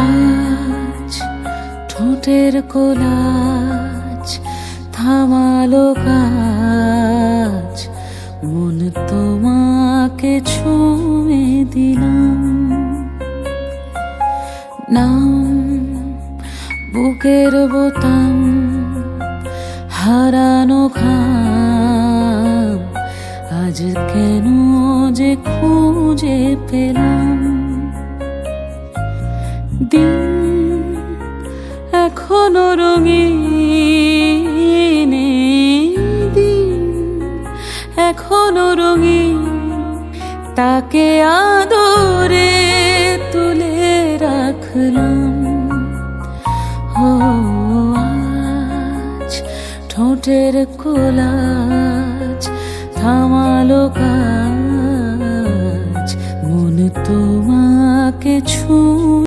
আজ ঠোঁটের কোলাজ থামালো কাজ, মন তোমাকে ছুঁয়ে দিলাম। নাম বুকের বোতাম, হারানো ঘাম, আজ কেন যে খুঁজে পেলাম। দিন এখনো রঙিন, দিন এখনো রঙিন, তাকে আদরে তুলে রাখলাম। ও আজ ঠোঁটের কোলাজ থামালো কাজ, মন তোমাকে ছুঁয়ে